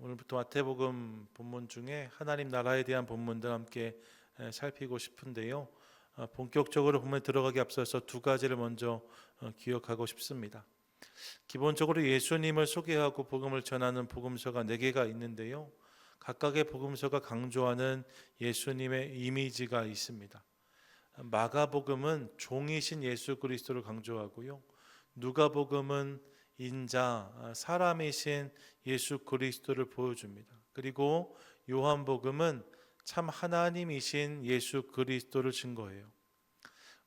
오늘부터 마태복음 본문 중에 하나님 나라에 대한 본문들 함께 살피고 싶은데요. 본격적으로 본문에 들어가기 앞서서 두 가지를 먼저 기억하고 싶습니다. 기본적으로 예수님을 소개하고 복음을 전하는 복음서가 4개가 있는데요. 각각의 복음서가 강조하는 예수님의 이미지가 있습니다. 마가복음은 종이신 예수 그리스도를 강조하고요. 누가복음은 인자, 사람이신 예수 그리스도를 보여줍니다. 그리고 요한복음은 참 하나님이신 예수 그리스도를 증거해요.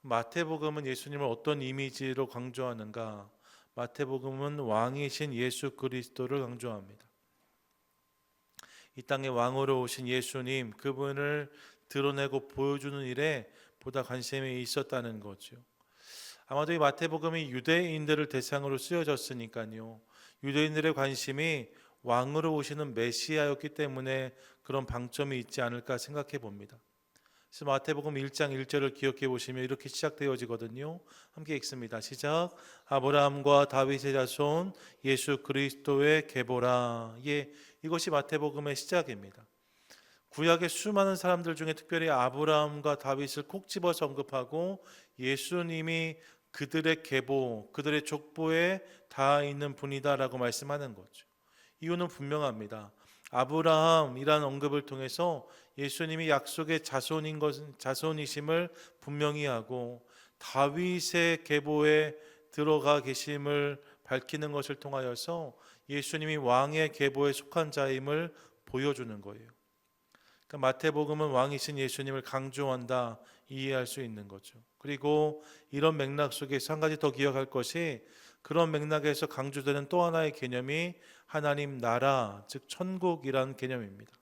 마태복음은 예수님을 어떤 이미지로 강조하는가? 마태복음은 왕이신 예수 그리스도를 강조합니다. 이 땅에 왕으로 오신 예수님, 그분을 드러내고 보여주는 일에 보다 관심이 있었다는 거죠. 아마도 이 마태복음이 유대인들을 대상으로 쓰여졌으니까요. 유대인들의 관심이 왕으로 오시는 메시아였기 때문에 그런 방점이 있지 않을까 생각해 봅니다. 그래서 마태복음 1장 1절을 기억해 보시면 이렇게 시작되어지거든요. 함께 읽습니다. 시작. 아브라함과 다윗의 자손 예수 그리스도의 계보라. 예, 이것이 마태복음의 시작입니다. 구약의 수많은 사람들 중에 특별히 아브라함과 다윗을 콕 집어서 언급하고 예수님이 그들의 계보, 그들의 족보에 닿아 있는 분이다라고 말씀하는 거죠. 이유는 분명합니다. 아브라함이라는 언급을 통해서 예수님이 약속의 자손이심을 분명히 하고 다윗의 계보에 들어가 계심을 밝히는 것을 통하여서 예수님이 왕의 계보에 속한 자임을 보여주는 거예요. 그러니까 마태복음은 왕이신 예수님을 강조한다, 이해할 수 있는 거죠. 그리고 이런 맥락 속에서 한 가지 더 기억할 것이, 그런 맥락에서 강조되는 또 하나의 개념이 하나님 나라, 즉 천국이라는 개념입니다.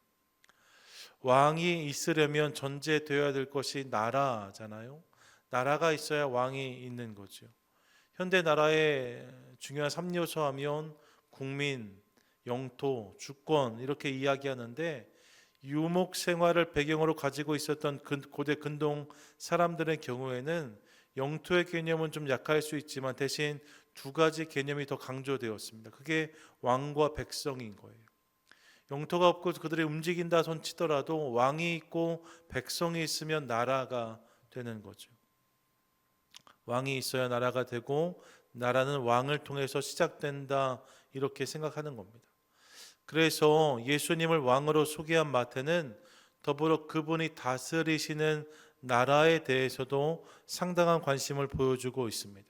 왕이 있으려면 전제되어야 될 것이 나라잖아요. 나라가 있어야 왕이 있는 거죠. 현대 나라의 중요한 3요소 하면 국민, 영토, 주권 이렇게 이야기하는데, 유목 생활을 배경으로 가지고 있었던 고대 근동 사람들의 경우에는 영토의 개념은 좀 약할 수 있지만 대신 두 가지 개념이 더 강조되었습니다. 그게 왕과 백성인 거예요. 영토가 없고 그들이 움직인다 손치더라도 왕이 있고 백성이 있으면 나라가 되는 거죠. 왕이 있어야 나라가 되고 나라는 왕을 통해서 시작된다, 이렇게 생각하는 겁니다. 그래서 예수님을 왕으로 소개한 마태는 더불어 그분이 다스리시는 나라에 대해서도 상당한 관심을 보여주고 있습니다.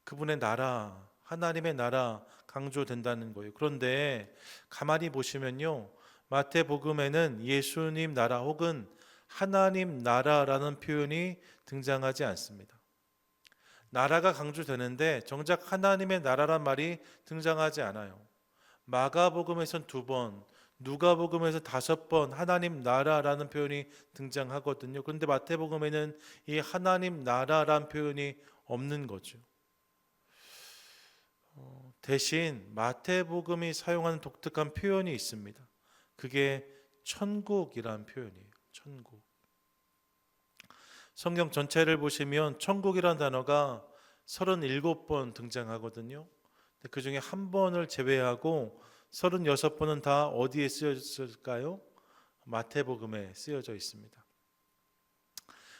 그분의 나라, 하나님의 나라 강조된다는 거예요. 그런데 가만히 보시면요, 마태복음에는 예수님 나라 혹은 하나님 나라라는 표현이 등장하지 않습니다. 나라가 강조되는데 정작 하나님의 나라란 말이 등장하지 않아요. 마가복음에선 2번, 누가복음에서 5번 하나님 나라라는 표현이 등장하거든요. 그런데 마태복음에는 이 하나님 나라라는 표현이 없는 거죠. 대신 마태복음이 사용하는 독특한 표현이 있습니다. 그게 천국이라는 표현이에요. 천국. 성경 전체를 보시면 천국이라는 단어가 37번 등장하거든요. 그 중에 한 번을 제외하고 36번은 다 어디에 쓰여졌을까요? 마태복음에 쓰여져 있습니다.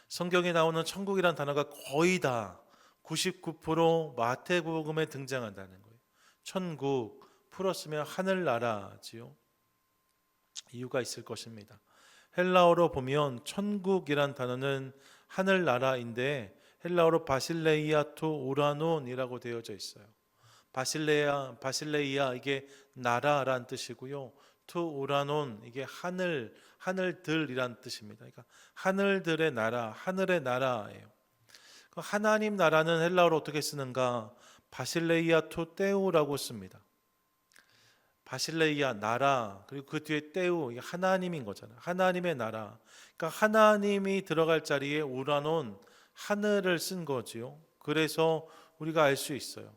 성경에 나오는 천국이라는 단어가 거의 다 99% 마태복음에 등장한다는 거예요. 천국 풀었으면 하늘나라지요. 이유가 있을 것입니다. 헬라어로 보면 천국이란 단어는 하늘나라인데 헬라어로 바실레이아 투 오라논이라고 되어져 있어요. 바실레이아 이게 나라란 뜻이고요. 투 오라논 이게 하늘들이란 뜻입니다. 그러니까 하늘들의 나라, 하늘의 나라예요. 하나님 나라는 헬라어로 어떻게 쓰는가? 바실레이아 투 테우라고 씁니다. 바실레이아 나라, 그리고 그 뒤에 테우, 이게 하나님인 거잖아요. 하나님의 나라. 그러니까 하나님이 들어갈 자리에 오라논, 하늘을 쓴 거지요. 그래서 우리가 알 수 있어요.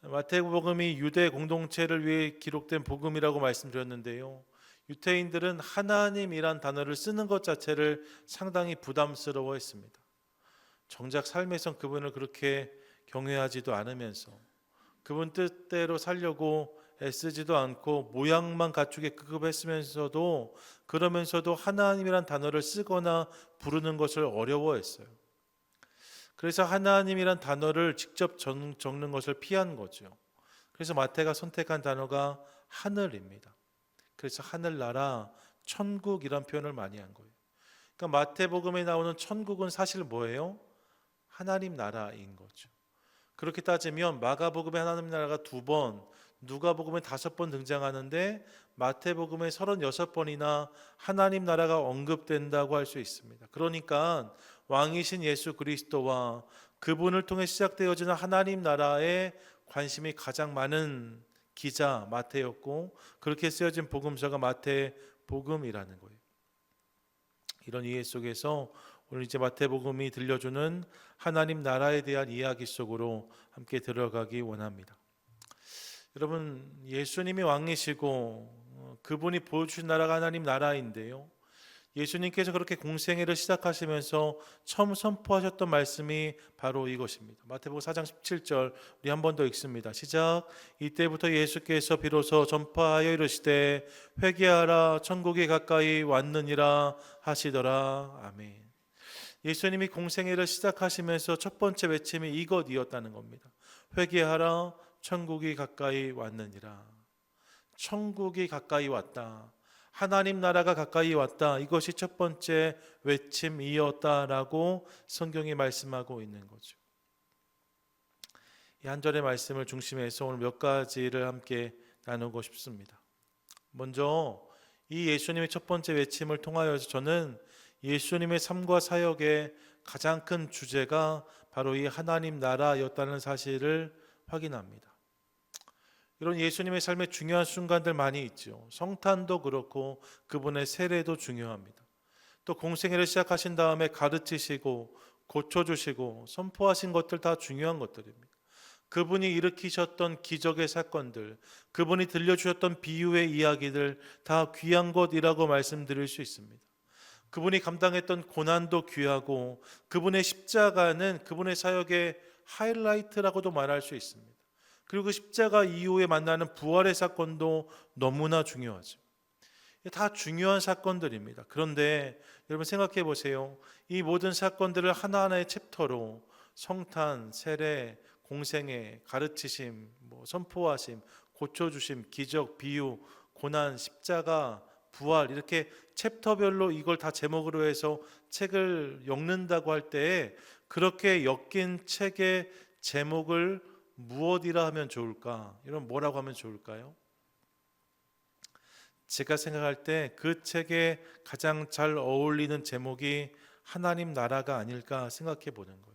마태복음이 유대 공동체를 위해 기록된 복음이라고 말씀드렸는데요. 유대인들은 하나님이란 단어를 쓰는 것 자체를 상당히 부담스러워했습니다. 정작 삶에선 그분을 그렇게 경외하지도 않으면서 그분 뜻대로 살려고 애쓰지도 않고 모양만 갖추게 급급했으면서도 그러면서도 하나님이란 단어를 쓰거나 부르는 것을 어려워했어요. 그래서 하나님이란 단어를 직접 적는 것을 피한 거죠. 그래서 마태가 선택한 단어가 하늘입니다. 그래서 하늘나라, 천국이란 표현을 많이 한 거예요. 그러니까 마태복음에 나오는 천국은 사실 뭐예요? 하나님 나라인 거죠. 그렇게 따지면 마가복음에 하나님 나라가 2번, 누가복음에 5번 등장하는데 마태복음에 36번이나 하나님 나라가 언급된다고 할 수 있습니다. 그러니까 왕이신 예수 그리스도와 그분을 통해 시작되어지는 하나님 나라에 관심이 가장 많은 기자 마태였고, 그렇게 쓰여진 복음서가 마태복음이라는 거예요. 이런 이해 속에서 오늘 이제 마태복음이 들려주는 하나님 나라에 대한 이야기 속으로 함께 들어가기 원합니다. 여러분, 예수님이 왕이시고 그분이 보여주신 나라가 하나님 나라인데요, 예수님께서 그렇게 공생애를 시작하시면서 처음 선포하셨던 말씀이 바로 이것입니다. 마태복음 4장 17절 우리 한 번 더 읽습니다. 시작. 이때부터 예수께서 비로소 전파하여 이르시되 회개하라 천국이 가까이 왔느니라 하시더라. 아멘. 예수님이 공생애를 시작하시면서 첫 번째 외침이 이것이었다는 겁니다. 회개하라 천국이 가까이 왔느니라. 천국이 가까이 왔다. 하나님 나라가 가까이 왔다. 이것이 첫 번째 외침이었다라고 성경이 말씀하고 있는 거죠. 이 한 절의 말씀을 중심해서 오늘 몇 가지를 함께 나누고 싶습니다. 먼저 이 예수님의 첫 번째 외침을 통하여서 저는 예수님의 삶과 사역의 가장 큰 주제가 바로 이 하나님 나라였다는 사실을 확인합니다. 이런 예수님의 삶의 중요한 순간들 많이 있죠. 성탄도 그렇고 그분의 세례도 중요합니다. 또 공생애를 시작하신 다음에 가르치시고 고쳐주시고 선포하신 것들 다 중요한 것들입니다. 그분이 일으키셨던 기적의 사건들, 그분이 들려주셨던 비유의 이야기들 다 귀한 것이라고 말씀드릴 수 있습니다. 그분이 감당했던 고난도 귀하고 그분의 십자가는 그분의 사역의 하이라이트라고도 말할 수 있습니다. 그리고 십자가 이후에 만나는 부활의 사건도 너무나 중요하죠. 다 중요한 사건들입니다. 그런데 여러분 생각해 보세요. 이 모든 사건들을 하나하나의 챕터로 성탄, 세례, 공생애, 가르치심, 선포하심, 고쳐주심, 기적, 비유, 고난, 십자가, 부활 이렇게 챕터별로 이걸 다 제목으로 해서 책을 엮는다고 할 때 그렇게 엮인 책의 제목을 무엇이라 하면 좋을까? 이런 뭐라고 하면 좋을까요? 제가 생각할 때 그 책에 가장 잘 어울리는 제목이 하나님 나라가 아닐까 생각해 보는 거예요.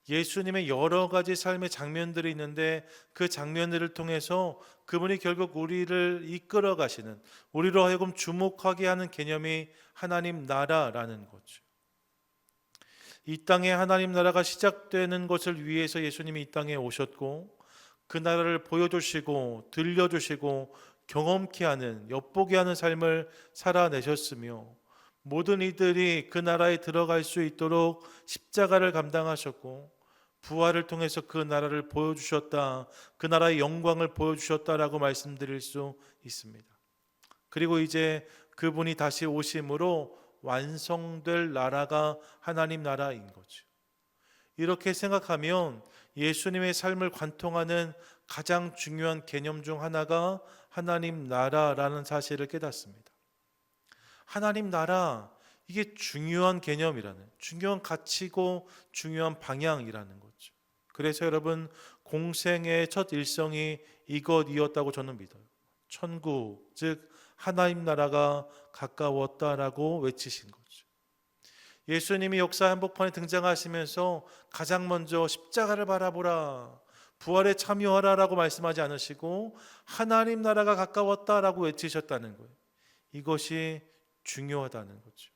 예수님의 여러 가지 삶의 장면들이 있는데 그 장면들을 통해서 그분이 결국 우리를 이끌어 가시는, 우리로 하여금 주목하게 하는 개념이 하나님 나라라는 거죠. 이 땅에 하나님 나라가 시작되는 것을 위해서 예수님이 이 땅에 오셨고 그 나라를 보여주시고 들려주시고 경험케 하는, 엿보게 하는 삶을 살아내셨으며 모든 이들이 그 나라에 들어갈 수 있도록 십자가를 감당하셨고 부활을 통해서 그 나라를 보여주셨다, 그 나라의 영광을 보여주셨다라고 말씀드릴 수 있습니다. 그리고 이제 그분이 다시 오심으로 완성될 나라가 하나님 나라인 거죠. 이렇게 생각하면 예수님의 삶을 관통하는 가장 중요한 개념 중 하나가 하나님 나라라는 사실을 깨닫습니다. 하나님 나라, 이게 중요한 개념이라는, 중요한 가치고 중요한 방향이라는 거죠. 그래서 여러분 공생의 첫 일성이 이것이었다고 저는 믿어요. 천국, 즉 하나님 나라가 가까웠다라고 외치신 거죠. 예수님이 역사 한복판에 등장하시면서 가장 먼저 십자가를 바라보라, 부활에 참여하라라고 말씀하지 않으시고 하나님 나라가 가까웠다라고 외치셨다는 거예요. 이것이 중요하다는 거죠.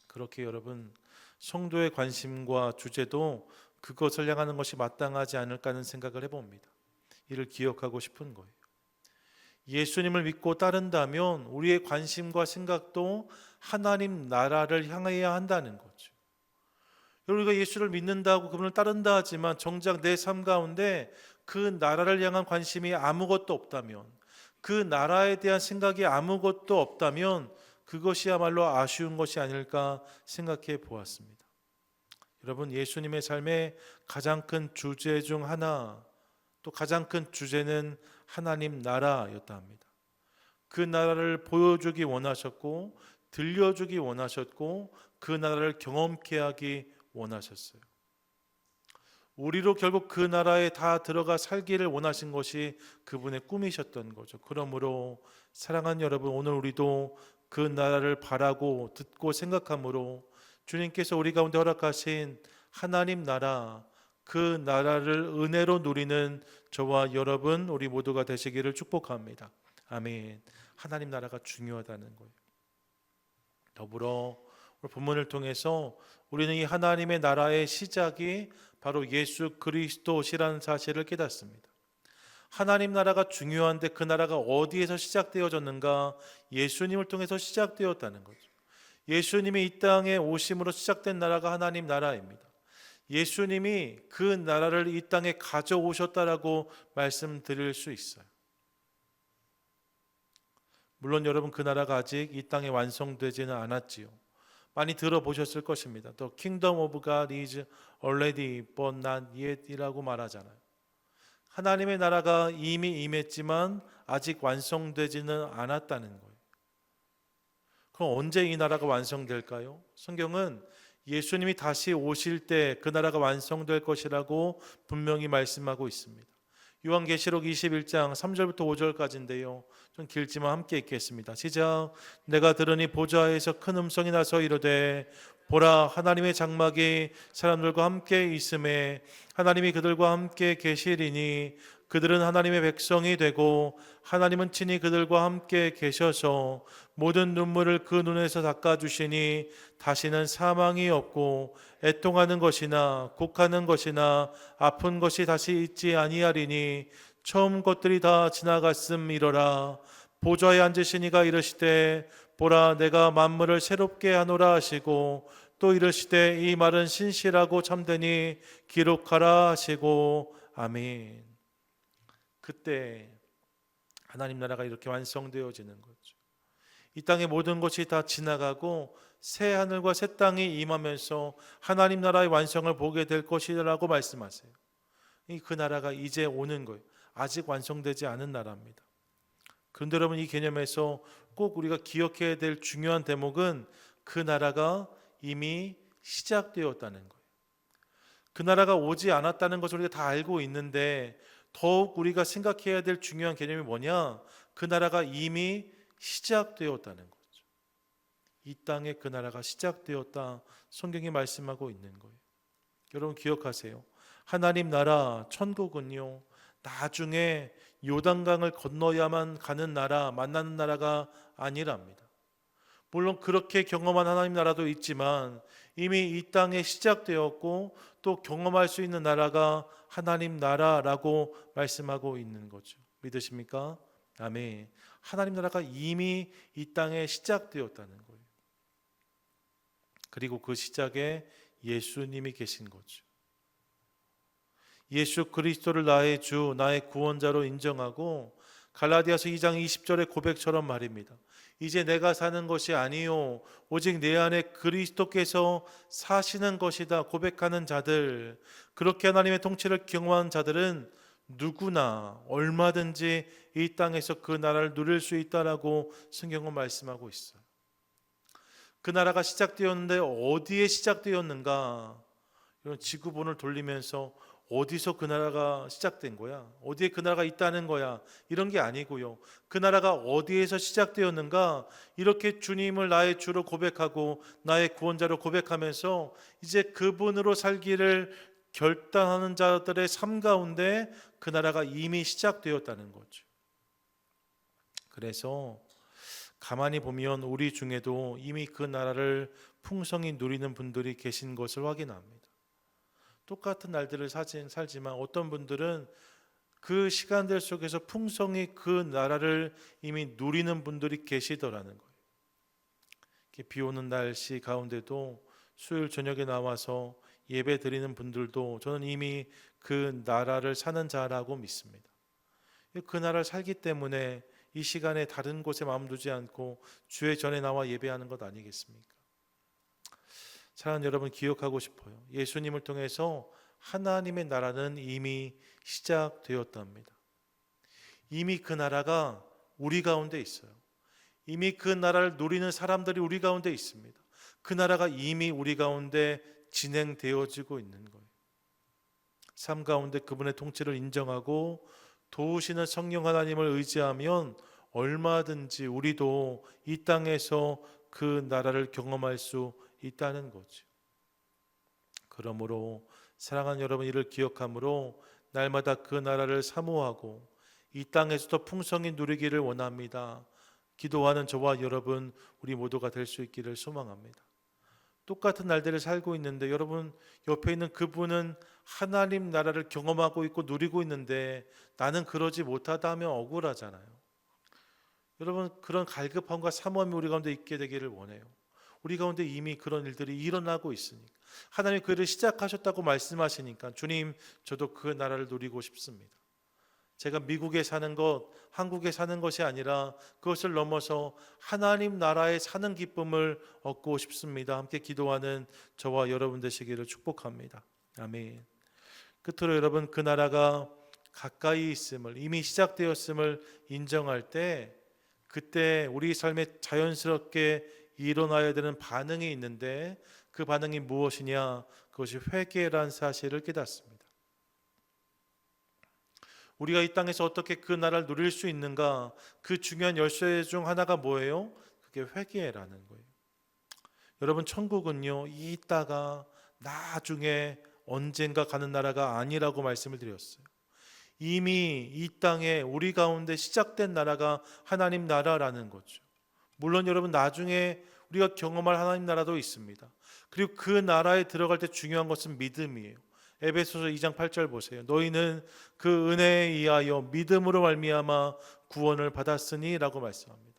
그렇게 여러분 성도의 관심과 주제도 그것을 향하는 것이 마땅하지 않을까 하는 생각을 해봅니다. 이를 기억하고 싶은 거예요. 예수님을 믿고 따른다면 우리의 관심과 생각도 하나님 나라를 향해야 한다는 거죠. 우리가 예수를 믿는다고 그분을 따른다 하지만 정작 내 삶 가운데 그 나라를 향한 관심이 아무것도 없다면, 그 나라에 대한 생각이 아무것도 없다면 그것이야말로 아쉬운 것이 아닐까 생각해 보았습니다. 여러분, 예수님의 삶의 가장 큰 주제 중 하나, 또 가장 큰 주제는 하나님 나라였다 합니다. 그 나라를 보여주기 원하셨고, 들려주기 원하셨고, 그 나라를 경험케 하기 원하셨어요. 우리로 결국 그 나라에 다 들어가 살기를 원하신 것이 그분의 꿈이셨던 거죠. 그러므로 사랑하는 여러분, 오늘 우리도 그 나라를 바라고 듣고 생각함으로 주님께서 우리 가운데 허락하신 하나님 나라, 그 나라를 은혜로 누리는 저와 여러분 우리 모두가 되시기를 축복합니다. 아멘. 하나님 나라가 중요하다는 거예요. 더불어 오늘 본문을 통해서 우리는 이 하나님의 나라의 시작이 바로 예수 그리스도시라는 사실을 깨닫습니다. 하나님 나라가 중요한데 그 나라가 어디에서 시작되어졌는가? 예수님을 통해서 시작되었다는 거죠. 예수님이 이 땅에 오심으로 시작된 나라가 하나님 나라입니다. 예수님이 그 나라를 이 땅에 가져오셨다라고 말씀드릴 수 있어요. 물론 여러분, 그 나라가 아직 이 땅에 완성되지는 않았지요. 많이 들어보셨을 것입니다. The kingdom of God is already but not yet 이라고 말하잖아요. 하나님의 나라가 이미 임했지만 아직 완성되지는 않았다는 거예요. 그럼 언제 이 나라가 완성될까요? 성경은 예수님이 다시 오실 때 그 나라가 완성될 것이라고 분명히 말씀하고 있습니다. 요한계시록 21장 3절부터 5절까지인데요. 좀 길지만 함께 읽겠습니다. 시작. 내가 들으니 보좌에서 큰 음성이 나서 이르되 보라, 하나님의 장막이 사람들과 함께 있음에 하나님이 그들과 함께 계시리니 그들은 하나님의 백성이 되고 하나님은 친히 그들과 함께 계셔서 모든 눈물을 그 눈에서 닦아주시니 다시는 사망이 없고 애통하는 것이나 곡하는 것이나 아픈 것이 다시 있지 아니하리니 처음 것들이 다 지나갔음이러라. 보좌에 앉으신 이가 이르시되 보라, 내가 만물을 새롭게 하노라 하시고 또 이르시되 이 말은 신실하고 참되니 기록하라 하시고 아멘. 그때 하나님 나라가 이렇게 완성되어지는 거죠. 이 땅의 모든 것이 다 지나가고 새 하늘과 새 땅이 임하면서 하나님 나라의 완성을 보게 될 것이라고 말씀하세요. 그 나라가 이제 오는 거예요. 아직 완성되지 않은 나라입니다. 그런데 여러분, 이 개념에서 꼭 우리가 기억해야 될 중요한 대목은 그 나라가 이미 시작되었다는 거예요. 그 나라가 오지 않았다는 것을 우리가 다 알고 있는데 더욱 우리가 생각해야 될 중요한 개념이 뭐냐? 그 나라가 이미 시작되었다는 거죠. 이 땅에 그 나라가 시작되었다, 성경이 말씀하고 있는 거예요. 여러분 기억하세요. 하나님 나라, 천국은요, 나중에 요단강을 건너야만 가는 나라, 만나는 나라가 아니랍니다. 물론 그렇게 경험한 하나님 나라도 있지만 이미 이 땅에 시작되었고 또 경험할 수 있는 나라가 하나님 나라라고 말씀하고 있는 거죠. 믿으십니까? 아멘. 하나님 나라가 이미 이 땅에 시작되었다는 거예요. 그리고 그 시작에 예수님이 계신 거죠. 예수 그리스도를 나의 주, 나의 구원자로 인정하고 갈라디아서 2장 20절의 고백처럼 말입니다. 이제 내가 사는 것이 아니요 오직 내 안에 그리스도께서 사시는 것이다 고백하는 자들, 그렇게 하나님의 통치를 경험한 자들은 누구나 얼마든지 이 땅에서 그 나라를 누릴 수 있다라고 성경은 말씀하고 있어요. 그 나라가 시작되었는데 어디에 시작되었는가? 이런 지구본을 돌리면서 어디서 그 나라가 시작된 거야? 어디에 그 나라가 있다는 거야? 이런 게 아니고요. 그 나라가 어디에서 시작되었는가? 이렇게 주님을 나의 주로 고백하고 나의 구원자로 고백하면서 이제 그분으로 살기를 결단하는 자들의 삶 가운데 그 나라가 이미 시작되었다는 거죠. 그래서 가만히 보면 우리 중에도 이미 그 나라를 풍성히 누리는 분들이 계신 것을 확인합니다. 똑같은 날들을 살지만 어떤 분들은 그 시간들 속에서 풍성히 그 나라를 이미 누리는 분들이 계시더라는 거예요. 비 오는 날씨 가운데도 수요일 저녁에 나와서 예배 드리는 분들도 저는 이미 그 나라를 사는 자라고 믿습니다. 그 나라를 살기 때문에 이 시간에 다른 곳에 마음 두지 않고 주의 전에 나와 예배하는 것 아니겠습니까? 사랑하는 여러분, 기억하고 싶어요. 예수님을 통해서 하나님의 나라는 이미 시작되었답니다. 이미 그 나라가 우리 가운데 있어요. 이미 그 나라를 누리는 사람들이 우리 가운데 있습니다. 그 나라가 이미 우리 가운데 진행되어지고 있는 거예요. 삶 가운데 그분의 통치를 인정하고 도우시는 성령 하나님을 의지하면 얼마든지 우리도 이 땅에서 그 나라를 경험할 수 있다는 거죠. 그러므로 사랑하는 여러분, 이를 기억함으로 날마다 그 나라를 사모하고 이 땅에서도 풍성히 누리기를 원합니다. 기도하는 저와 여러분, 우리 모두가 될 수 있기를 소망합니다. 똑같은 날들을 살고 있는데 여러분 옆에 있는 그분은 하나님 나라를 경험하고 있고 누리고 있는데 나는 그러지 못하다 하면 억울하잖아요. 여러분, 그런 갈급함과 사모함이 우리 가운데 있게 되기를 원해요. 우리 가운데 이미 그런 일들이 일어나고 있으니까, 하나님이 그 일을 시작하셨다고 말씀하시니까 주님, 저도 그 나라를 누리고 싶습니다. 제가 미국에 사는 것, 한국에 사는 것이 아니라 그것을 넘어서 하나님 나라에 사는 기쁨을 얻고 싶습니다. 함께 기도하는 저와 여러분 되시기를 축복합니다. 아멘. 끝으로 여러분, 그 나라가 가까이 있음을, 이미 시작되었음을 인정할 때, 그때 우리 삶에 자연스럽게 일어나야 되는 반응이 있는데, 그 반응이 무엇이냐? 그것이 회개란 사실을 깨닫습니다. 우리가 이 땅에서 어떻게 그 나라를 누릴 수 있는가? 그 중요한 열쇠 중 하나가 뭐예요? 그게 회개라는 거예요. 여러분, 천국은요, 이따가 나중에 언젠가 가는 나라가 아니라고 말씀을 드렸어요. 이미 이 땅에 우리 가운데 시작된 나라가 하나님 나라라는 거죠. 물론 여러분, 나중에 우리가 경험할 하나님 나라도 있습니다. 그리고 그 나라에 들어갈 때 중요한 것은 믿음이에요. 에베소서 2장 8절 보세요. 너희는 그 은혜에 의하여 믿음으로 말미암아 구원을 받았으니 라고 말씀합니다.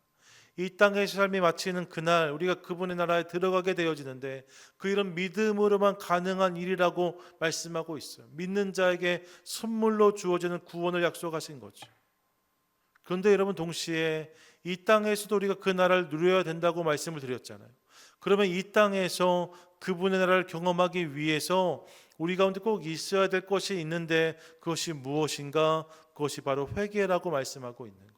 이 땅의 삶이 마치는 그날 우리가 그분의 나라에 들어가게 되어지는데, 그 일은 믿음으로만 가능한 일이라고 말씀하고 있어요. 믿는 자에게 선물로 주어지는 구원을 약속하신 거죠. 그런데 여러분, 동시에 이 땅에서도 우리가 그 나라를 누려야 된다고 말씀을 드렸잖아요. 그러면 이 땅에서 그분의 나라를 경험하기 위해서 우리 가운데 꼭 있어야 될 것이 있는데, 그것이 무엇인가? 그것이 바로 회개라고 말씀하고 있는 거예요.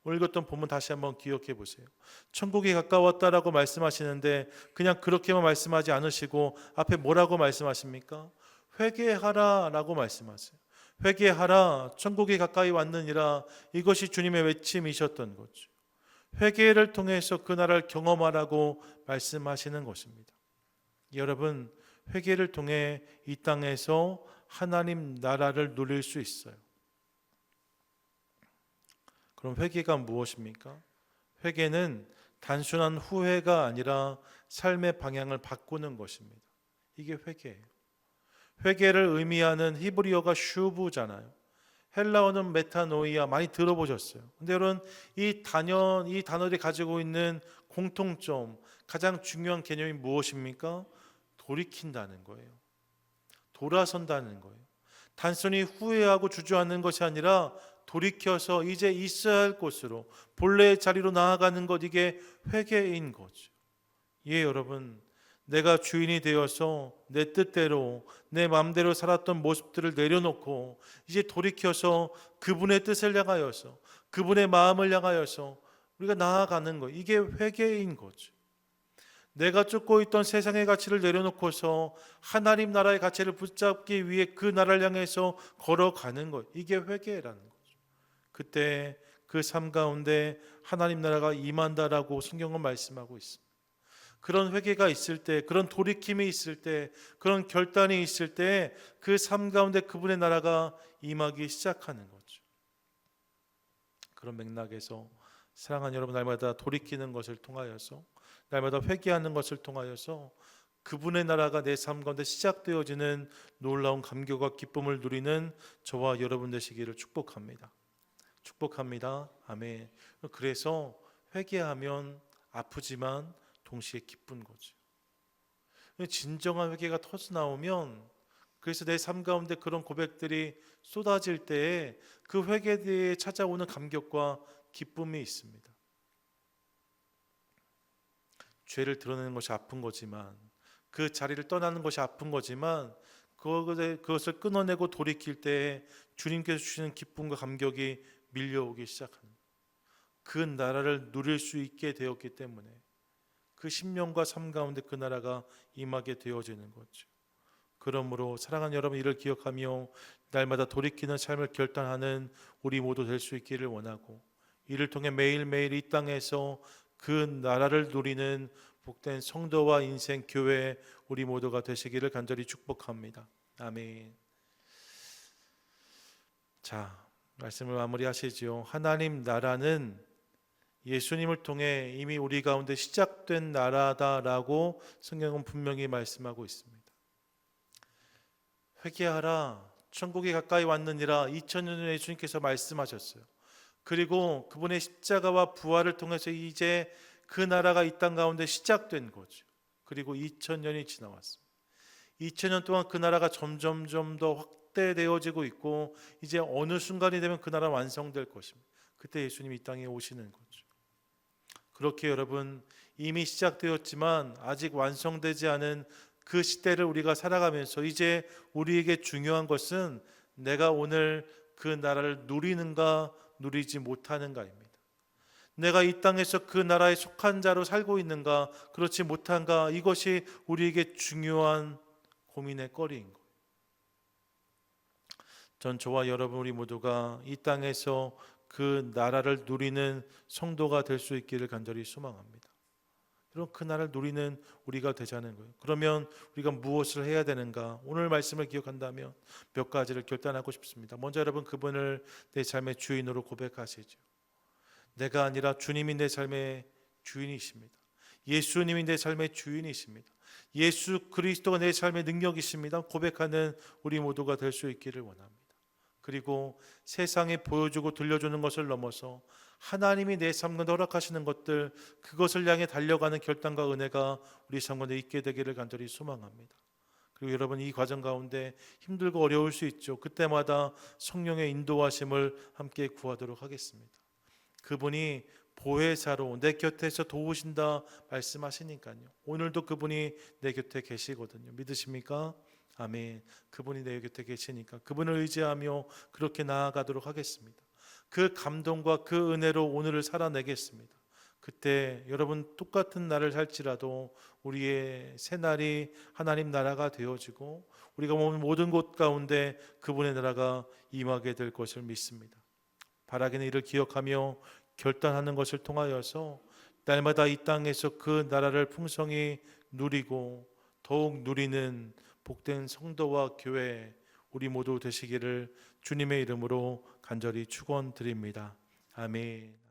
오늘 읽었던 본문 다시 한번 기억해 보세요. 천국이 가까웠다라고 말씀하시는데 그냥 그렇게만 말씀하지 않으시고 앞에 뭐라고 말씀하십니까? 회개하라라고 말씀하세요. 회개하라, 천국이 가까이 왔느니라. 이것이 주님의 외침이셨던 거죠. 회개를 통해서 그 나라를 경험하라고 말씀하시는 것입니다. 여러분, 회개를 통해 이 땅에서 하나님 나라를 누릴 수 있어요. 그럼 회개가 무엇입니까? 회개는 단순한 후회가 아니라 삶의 방향을 바꾸는 것입니다. 이게 회개예요. 회개를 의미하는 히브리어가 슈브잖아요. 헬라어는 메타노이아, 많이 들어보셨어요. 근데 여러분, 이 단어들이 가지고 있는 공통점, 가장 중요한 개념이 무엇입니까? 돌이킨다는 거예요. 돌아선다는 거예요. 단순히 후회하고 주저하는 것이 아니라 돌이켜서 이제 있어야 할 곳으로, 본래의 자리로 나아가는 것, 이게 회개인 거죠. 예, 여러분, 내가 주인이 되어서 내 뜻대로 내 마음대로 살았던 모습들을 내려놓고 이제 돌이켜서 그분의 뜻을 향하여서, 그분의 마음을 향하여서 우리가 나아가는 것, 이게 회개인 거죠. 내가 쫓고 있던 세상의 가치를 내려놓고서 하나님 나라의 가치를 붙잡기 위해 그 나라를 향해서 걸어가는 것, 이게 회개라는 거죠. 그때 그 삶 가운데 하나님 나라가 임한다라고 성경은 말씀하고 있습니다. 그런 회개가 있을 때, 그런 돌이킴이 있을 때, 그런 결단이 있을 때 그 삶 가운데 그분의 나라가 임하기 시작하는 거죠. 그런 맥락에서 사랑하는 여러분, 날마다 돌이키는 것을 통하여서, 날마다 회개하는 것을 통하여서 그분의 나라가 내 삶 가운데 시작되어지는 놀라운 감격과 기쁨을 누리는 저와 여러분 되시기를 축복합니다. 축복합니다. 아멘. 그래서 회개하면 아프지만 동시에 기쁜 거죠. 진정한 회개가 터져 나오면, 그래서 내 삶 가운데 그런 고백들이 쏟아질 때에 그 회개에 대해 찾아오는 감격과 기쁨이 있습니다. 죄를 드러내는 것이 아픈 거지만, 그 자리를 떠나는 것이 아픈 거지만, 그것을 끊어내고 돌이킬 때에 주님께서 주시는 기쁨과 감격이 밀려오기 시작합니다. 그 나라를 누릴 수 있게 되었기 때문에 그 심령과 삶 가운데 그 나라가 임하게 되어지는 거죠. 그러므로 사랑하는 여러분, 이를 기억하며 날마다 돌이키는 삶을 결단하는 우리 모두 될 수 있기를 원하고, 이를 통해 매일매일 이 땅에서 그 나라를 누리는 복된 성도와 인생 교회 우리 모두가 되시기를 간절히 축복합니다. 아멘. 자, 말씀을 마무리하시죠. 하나님 나라는 예수님을 통해 이미 우리 가운데 시작된 나라다라고 성경은 분명히 말씀하고 있습니다. 회개하라, 천국이 가까이 왔느니라 2000년 전에 예수님께서 말씀하셨어요. 그리고 그분의 십자가와 부활을 통해서 이제 그 나라가 이 땅 가운데 시작된 거죠. 그리고 2000년이 지나왔습니다. 2000년 동안 그 나라가 점점 더 확대되어지고 있고, 이제 어느 순간이 되면 그 나라 완성될 것입니다. 그때 예수님이 이 땅에 오시는 거죠. 그렇게 여러분, 이미 시작되었지만 아직 완성되지 않은 그 시대를 우리가 살아가면서 이제 우리에게 중요한 것은 내가 오늘 그 나라를 누리는가 누리지 못하는가입니다. 내가 이 땅에서 그 나라에 속한 자로 살고 있는가 그렇지 못한가, 이것이 우리에게 중요한 고민의 거리인 거예요. 전 저와 여러분 우리 모두가 이 땅에서 그 나라를 누리는 성도가 될 수 있기를 간절히 소망합니다. 그럼 그 나라를 누리는 우리가 되자는 거예요. 그러면 우리가 무엇을 해야 되는가? 오늘 말씀을 기억한다면 몇 가지를 결단하고 싶습니다. 먼저 여러분, 그분을 내 삶의 주인으로 고백하시죠. 내가 아니라 주님이 내 삶의 주인이십니다. 예수님이 내 삶의 주인이십니다. 예수 그리스도가 내 삶의 능력이십니다. 고백하는 우리 모두가 될 수 있기를 원합니다. 그리고 세상에 보여주고 들려주는 것을 넘어서 하나님이 내 삶 가운데 허락하시는 것들, 그것을 향해 달려가는 결단과 은혜가 우리 삶 가운데 있게 되기를 간절히 소망합니다. 그리고 여러분, 이 과정 가운데 힘들고 어려울 수 있죠. 그때마다 성령의 인도하심을 함께 구하도록 하겠습니다. 그분이 보혜사로 내 곁에서 도우신다 말씀하시니까요. 오늘도 그분이 내 곁에 계시거든요. 믿으십니까? 아멘. 그분이 내 곁에 계시니까 그분을 의지하며 그렇게 나아가도록 하겠습니다. 그 감동과 그 은혜로 오늘을 살아내겠습니다. 그때 여러분, 똑같은 날을 살지라도 우리의 새날이 하나님 나라가 되어지고 우리가 머문 모든 곳 가운데 그분의 나라가 임하게 될 것을 믿습니다. 바라기는 이를 기억하며 결단하는 것을 통하여서 날마다 이 땅에서 그 나라를 풍성히 누리고 더욱 누리는 복된 성도와 교회 우리 모두 되시기를 주님의 이름으로 간절히 축원드립니다. 아멘.